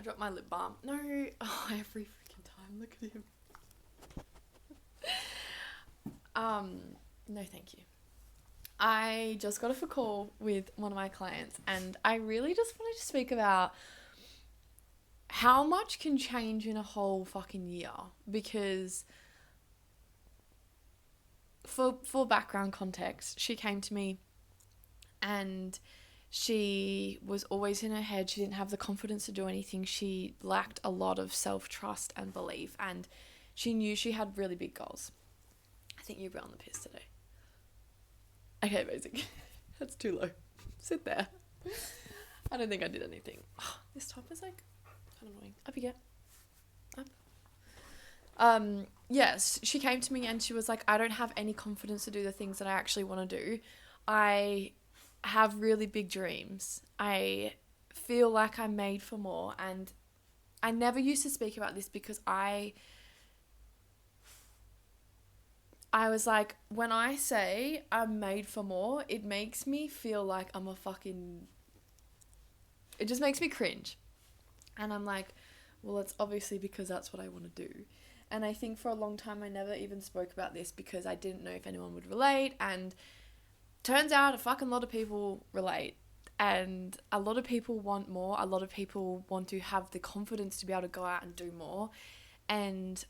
I dropped my lip balm. No, every freaking time. Look at him. No, thank you. I just got off a call with one of my clients, and I really just wanted to speak about how much can change in a whole fucking year. Because for background context, she came to me and she was always in her head. She didn't have the confidence to do anything. She lacked a lot of self-trust and belief, and she knew she had really big goals. I think you're on the piss today. Okay, basic. That's too low. Sit there. I don't think I did anything. Oh, this top is like kind of annoying. Up you get. Up. Yes, she came to me and she was like, I don't have any confidence to do the things that I actually want to do. I have really big dreams. I feel like I'm made for more. And I never used to speak about this because I was like, when I say I'm made for more, it makes me feel like I'm a fucking... It just makes me cringe. And I'm like, well, it's obviously because that's what I want to do. And I think for a long time I never even spoke about this because I didn't know if anyone would relate. And turns out a fucking lot of people relate. And a lot of people want more. A lot of people want to have the confidence to be able to go out and do more. And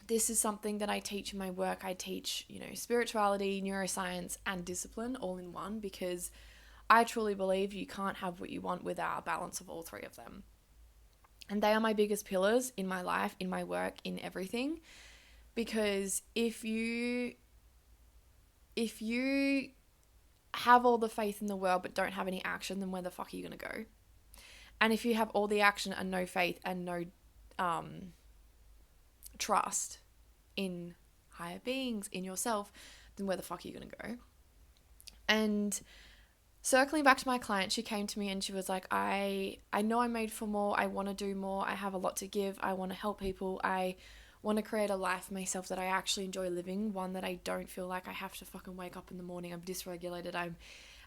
this is something that I teach in my work. I teach, spirituality, neuroscience, and discipline all in one, because I truly believe you can't have what you want without a balance of all three of them. And they are my biggest pillars in my life, in my work, in everything. Because if you have all the faith in the world but don't have any action, then where the fuck are you going to go? And if you have all the action and no faith and no trust in higher beings, in yourself, then where the fuck are you going to go? And circling back to my client, she came to me and she was like, I know I'm made for more. I want to do more. I have a lot to give. I want to help people. I want to create a life for myself that I actually enjoy living, one that I don't feel like I have to fucking wake up in the morning. I'm dysregulated. I'm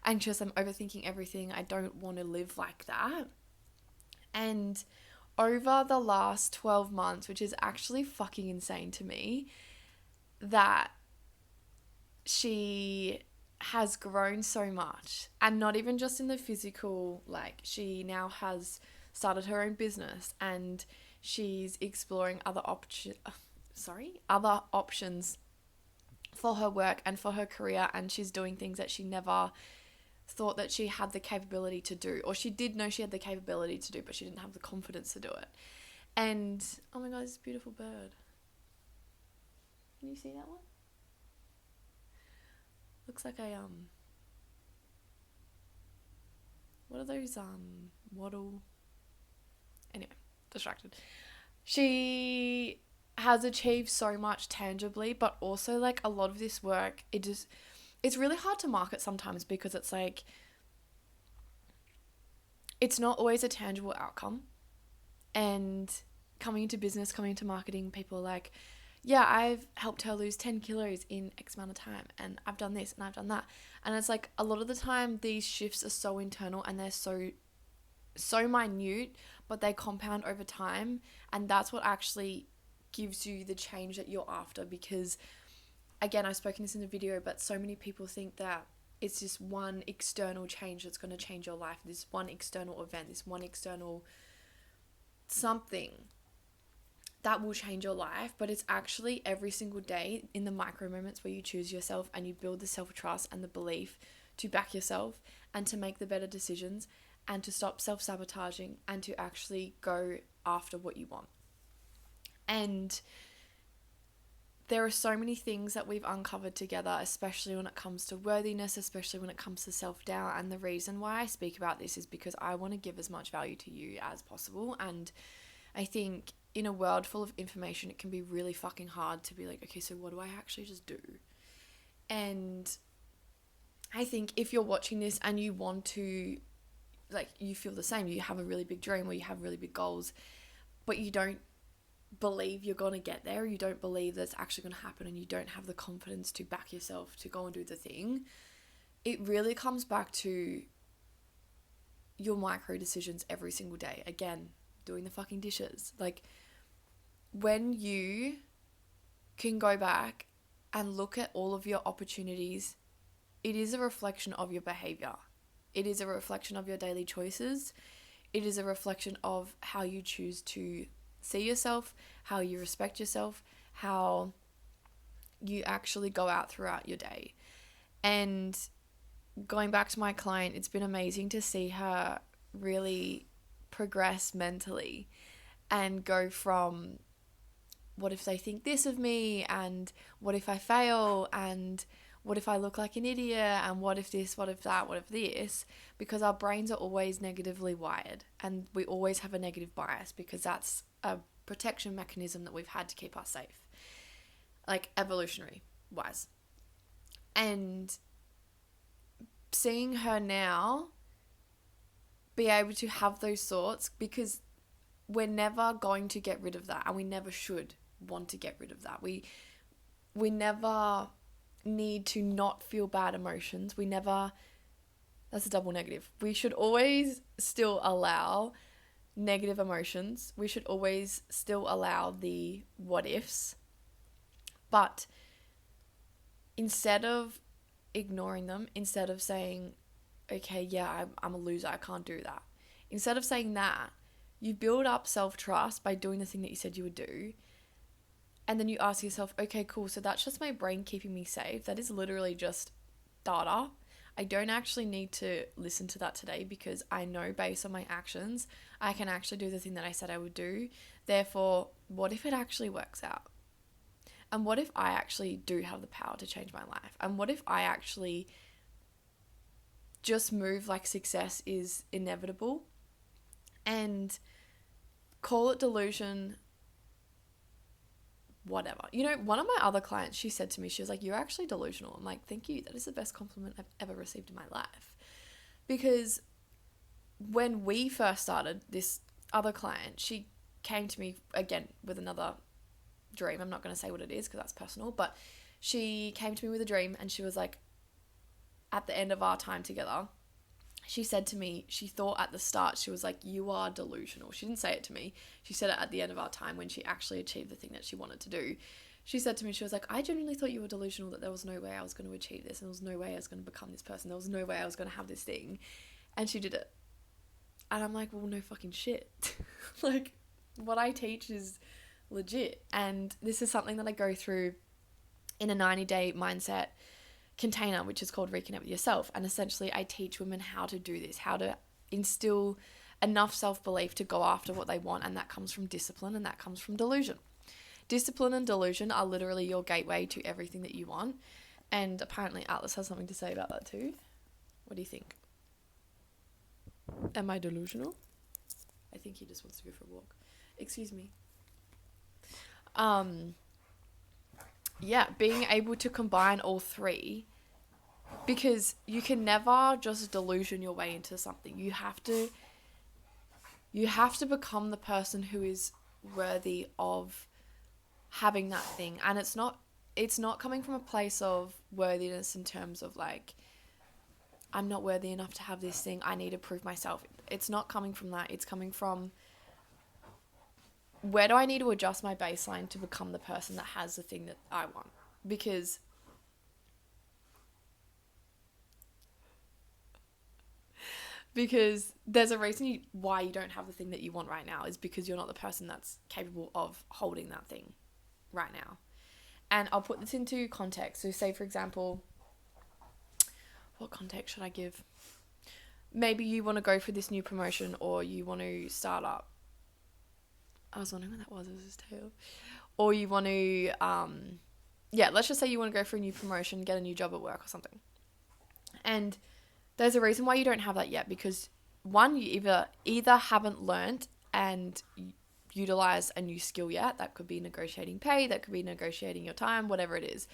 anxious. I'm overthinking everything. I don't want to live like that. And over the last 12 months, which is actually fucking insane to me, that she has grown so much. And not even just in the physical, like she now has started her own business and she's exploring other options for her work and for her career, and she's doing things that she never thought that she had the capability to do, or she did know she had the capability to do, but she didn't have the confidence to do it. And oh my god, this beautiful bird. Can you see that one? Looks like a what are those wattle? Anyway, distracted. She has achieved so much tangibly, but also like a lot of this work, it's really hard to market sometimes because it's like, it's not always a tangible outcome. And coming into business, coming into marketing, people are like, yeah, I've helped her lose 10 kilos in X amount of time, and I've done this and I've done that. And it's like, a lot of the time these shifts are so internal and they're so minute, but they compound over time. And that's what actually gives you the change that you're after. Because again, I've spoken this in the video, but so many people think that it's just one external change that's going to change your life, this one external event, this one external something that will change your life. But it's actually every single day in the micro moments where you choose yourself and you build the self-trust and the belief to back yourself and to make the better decisions and to stop self-sabotaging and to actually go after what you want. And there are so many things that we've uncovered together, especially when it comes to worthiness, especially when it comes to self-doubt. And the reason why I speak about this is because I want to give as much value to you as possible. And I think in a world full of information, it can be really fucking hard to be like, okay, so what do I actually just do? And I think if you're watching this and you want to, like, you feel the same, you have a really big dream or you have really big goals, but you don't believe you're going to get there, you don't believe that's actually going to happen, and you don't have the confidence to back yourself to go and do the thing, it really comes back to your micro decisions every single day. Again, doing the fucking dishes. Like, when you can go back and look at all of your opportunities, it is a reflection of your behavior. It is a reflection of your daily choices. It is a reflection of how you choose to see yourself, how you respect yourself, how you actually go out throughout your day. And going back to my client, it's been amazing to see her really progress mentally and go from what if they think this of me, and what if I fail, and what if I look like an idiot, and what if this, what if that, what if this, because our brains are always negatively wired and we always have a negative bias because that's a protection mechanism that we've had to keep us safe, like evolutionary wise. And seeing her now be able to have those thoughts, because we're never going to get rid of that, and we never should want to get rid of that. We never need to not feel bad emotions. That's a double negative. We should always still allow negative emotions. We should always still allow the what ifs. But instead of ignoring them, instead of saying, okay, yeah, I'm a loser, I can't do that. Instead of saying that, you build up self-trust by doing the thing that you said you would do. And then you ask yourself, okay, cool, so that's just my brain keeping me safe. That is literally just data. I don't actually need to listen to that today because I know based on my actions, I can actually do the thing that I said I would do. Therefore, what if it actually works out? And what if I actually do have the power to change my life? And what if I actually just move like success is inevitable? And call it delusion, whatever. You know, one of my other clients, she said to me, she was like, you're actually delusional. I'm like, thank you. That is the best compliment I've ever received in my life. Because when we first started, this other client, she came to me again with another dream. I'm not going to say what it is because that's personal, but she came to me with a dream, and she was like, at the end of our time together, she said to me, she thought at the start, she was like, you are delusional. She didn't say it to me. She said it at the end of our time when she actually achieved the thing that she wanted to do. She said to me, she was like, I genuinely thought you were delusional, that there was no way I was going to achieve this, and there was no way I was going to become this person. There was no way I was going to have this thing. And she did it. And I'm like, well, no fucking shit. Like, what I teach is legit. And this is something that I go through in a 90-day mindset container, which is called Reconnect with Yourself. And essentially I teach women how to do this, how to instill enough self-belief to go after what they want. And that comes from discipline, and that comes from delusion. Discipline and delusion are literally your gateway to everything that you want. And apparently Atlas has something to say about that too. What do you think? Am I delusional? I think he just wants to go for a walk. Excuse me. Yeah, being able to combine all three, because you can never just delusion your way into something. You have to become the person who is worthy of having that thing. And it's not coming from a place of worthiness in terms of like, I'm not worthy enough to have this thing, I need to prove myself. It's not coming from that. It's coming from, where do I need to adjust my baseline to become the person that has the thing that I want? Because there's a reason why you don't have the thing that you want right now, is because you're not the person that's capable of holding that thing right now. And I'll put this into context. So say, for example, what context should I give? Maybe you want to go for this new promotion, or you want to start up. I was wondering what that was. It was his tail. Or you want to, let's just say you want to go for a new promotion, get a new job at work or something. And there's a reason why you don't have that yet, because one, you either haven't learnt and utilized a new skill yet. That could be negotiating pay, that could be negotiating your time, whatever it is.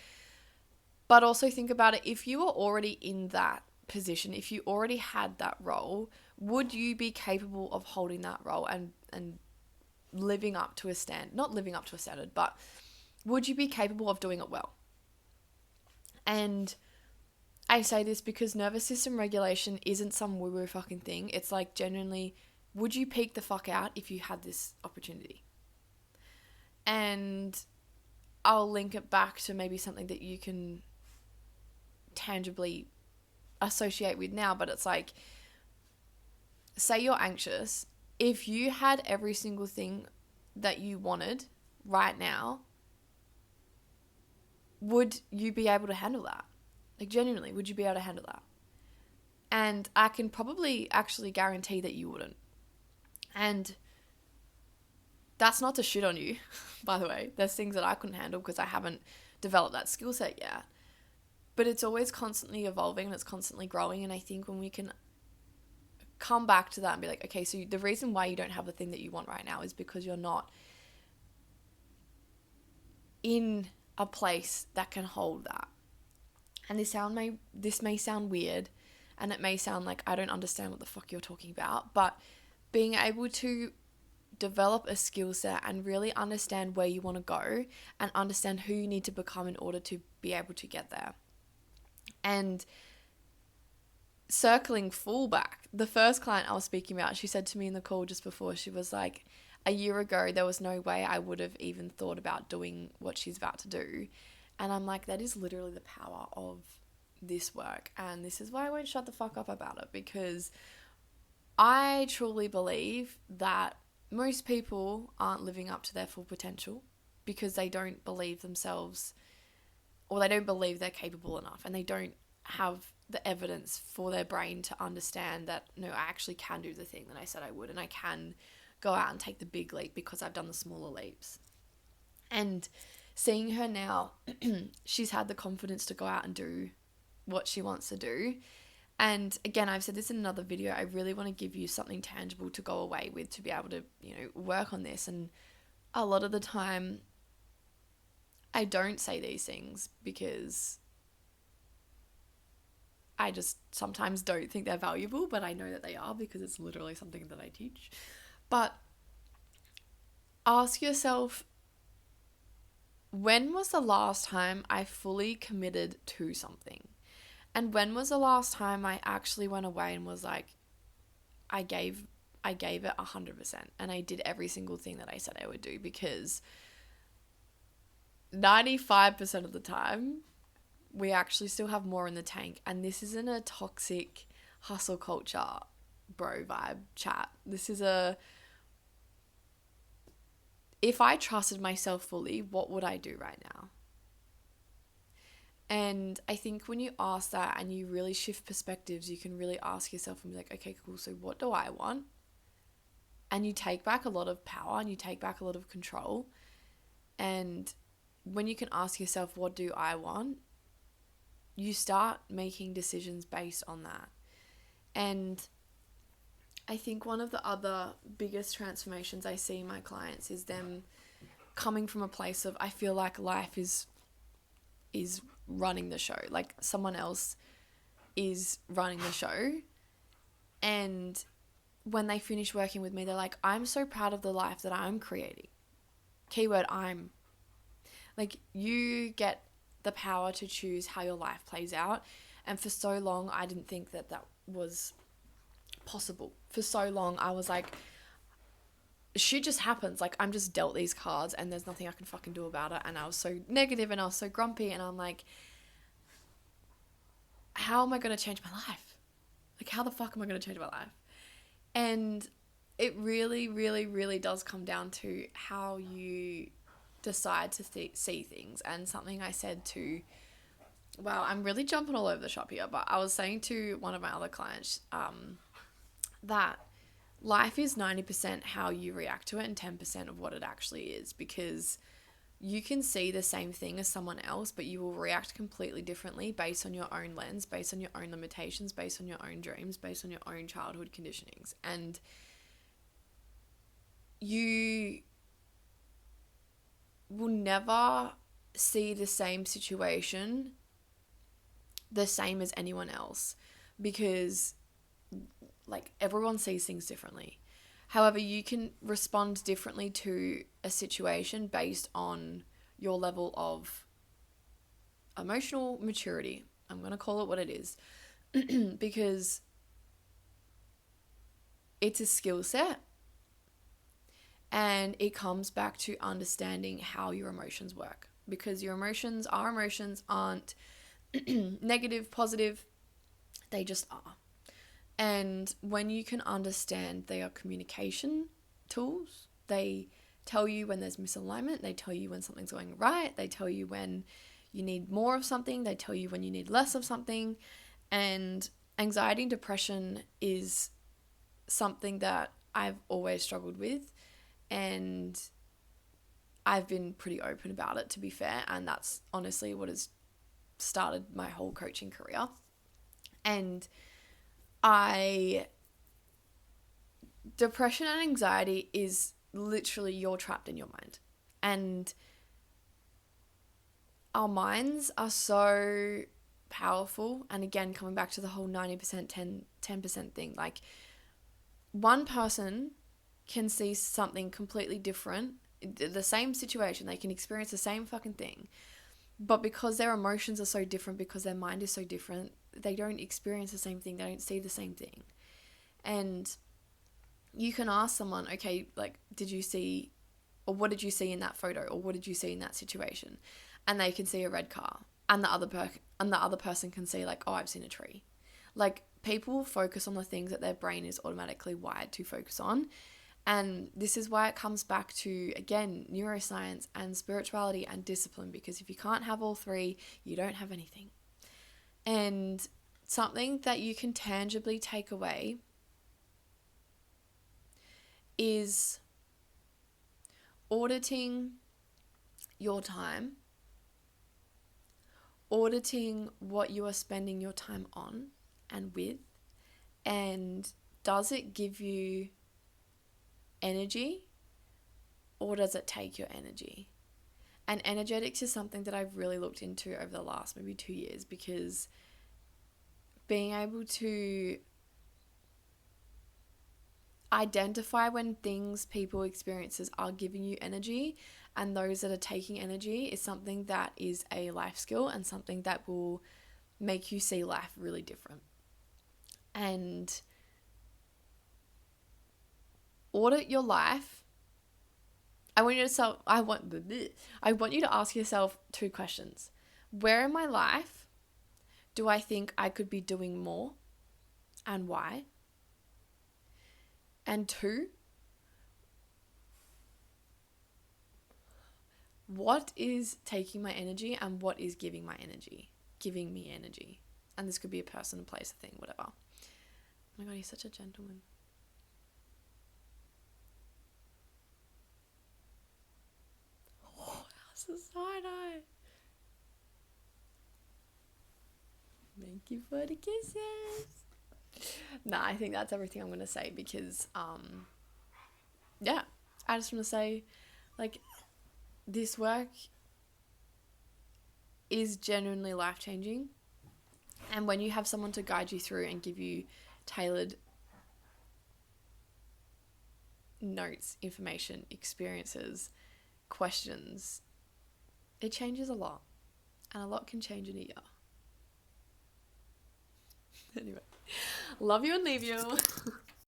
But also think about it, if you were already in that position, if you already had that role, would you be capable of holding that role and living up to a standard? Not living up to a standard, but would you be capable of doing it well? And I say this because nervous system regulation isn't some woo-woo fucking thing. It's like genuinely would you peek the fuck out if you had this opportunity? And I'll link it back to maybe something that you can tangibly associate with now, but it's like, say you're anxious. If you had every single thing that you wanted right now, would you be able to handle that? Like, genuinely, would you be able to handle that? And I can probably actually guarantee that you wouldn't. And that's not to shit on you, by the way. There's things that I couldn't handle because I haven't developed that skill set yet. But it's always constantly evolving and it's constantly growing. And I think when we can come back to that and be like, okay, so the reason why you don't have the thing that you want right now is because you're not in a place that can hold that. And this may sound weird, and it may sound like I don't understand what the fuck you're talking about, but being able to develop a skill set and really understand where you want to go and understand who you need to become in order to be able to get there. And circling full back, the first client I was speaking about, she said to me in the call just before, she was like, a year ago, there was no way I would have even thought about doing what she's about to do. And I'm like, that is literally the power of this work. And this is why I won't shut the fuck up about it, because I truly believe that most people aren't living up to their full potential because they don't believe themselves, or they don't believe they're capable enough, and they don't have the evidence for their brain to understand that, no, I actually can do the thing that I said I would, and I can go out and take the big leap because I've done the smaller leaps. And seeing her now, she's had the confidence to go out and do what she wants to do. And again, I've said this in another video, I really want to give you something tangible to go away with, to be able to, work on this. And a lot of the time, I don't say these things because I just sometimes don't think they're valuable, but I know that they are because it's literally something that I teach. But ask yourself, when was the last time I fully committed to something? And when was the last time I actually went away and was like, I gave it 100% and I did every single thing that I said I would do? Because 95% of the time, we actually still have more in the tank. And this isn't a toxic hustle culture bro vibe chat. This is if I trusted myself fully, what would I do right now? And I think when you ask that and you really shift perspectives, you can really ask yourself and be like, okay, cool, so what do I want? And you take back a lot of power and you take back a lot of control. And when you can ask yourself, what do I want? You start making decisions based on that. And I think one of the other biggest transformations I see in my clients is them coming from a place of, I feel like life is running the show. Like someone else is running the show. And when they finish working with me, they're like, I'm so proud of the life that I'm creating. Keyword, I'm. Like, you get the power to choose how your life plays out. And for so long, I didn't think that was possible. For so long, I was like, shit just happens. Like, I'm just dealt these cards and there's nothing I can fucking do about it. And I was so negative and I was so grumpy. And I'm like, how am I going to change my life? Like, how the fuck am I going to change my life? And it really, really, really does come down to how you decide to see things. And something I said to, wow, I'm really jumping all over the shop here, but I was saying to one of my other clients that life is 90% how you react to it and 10% of what it actually is, because you can see the same thing as someone else, but you will react completely differently based on your own lens, based on your own limitations, based on your own dreams, based on your own childhood conditionings. And you will never see the same situation the same as anyone else, because like everyone sees things differently. However, you can respond differently to a situation based on your level of emotional maturity. I'm going to call it what it is. Because it's a skill set, and it comes back to understanding how your emotions work, because our emotions aren't negative, positive, they just are. And when you can understand they are communication tools, they tell you when there's misalignment, they tell you when something's going right, they tell you when you need more of something, they tell you when you need less of something. And anxiety and depression is something that I've always struggled with, and I've been pretty open about it, to be fair, and that's honestly what has started my whole coaching career. And depression and anxiety is literally you're trapped in your mind. And our minds are so powerful. And again, coming back to the whole 90% 10% thing, like one person can see something completely different, the same situation, they can experience the same fucking thing, but because their emotions are so different, because their mind is so different, they don't experience the same thing, they don't see the same thing. And you can ask someone, okay, like, did you see, or what did you see in that photo, or what did you see in that situation? And they can see a red car, and the other person can see, like, oh, I've seen a tree. Like, people focus on the things that their brain is automatically wired to focus on. And this is why it comes back to, again, neuroscience and spirituality and discipline, because if you can't have all three, you don't have anything. And something that you can tangibly take away is auditing your time, auditing what you are spending your time on and with, and does it give you energy or does it take your energy? And energetics is something that I've really looked into over the last maybe 2 years, because being able to identify when things, people, experiences are giving you energy and those that are taking energy is something that is a life skill and something that will make you see life really different. And audit your life. I want you to ask yourself 2 questions. Where in my life do I think I could be doing more, and why? And 2, what is taking my energy and what is giving me energy? And this could be a person, a place, a thing, whatever. Oh my God, he's such a gentleman. Oh, that's a side eye. Thank you for the kisses. Nah, I think that's everything I'm going to say, because, yeah, I just want to say, like, this work is genuinely life-changing. And when you have someone to guide you through and give you tailored notes, information, experiences, questions, it changes a lot. And a lot can change in a year. Anyway, love you and leave you.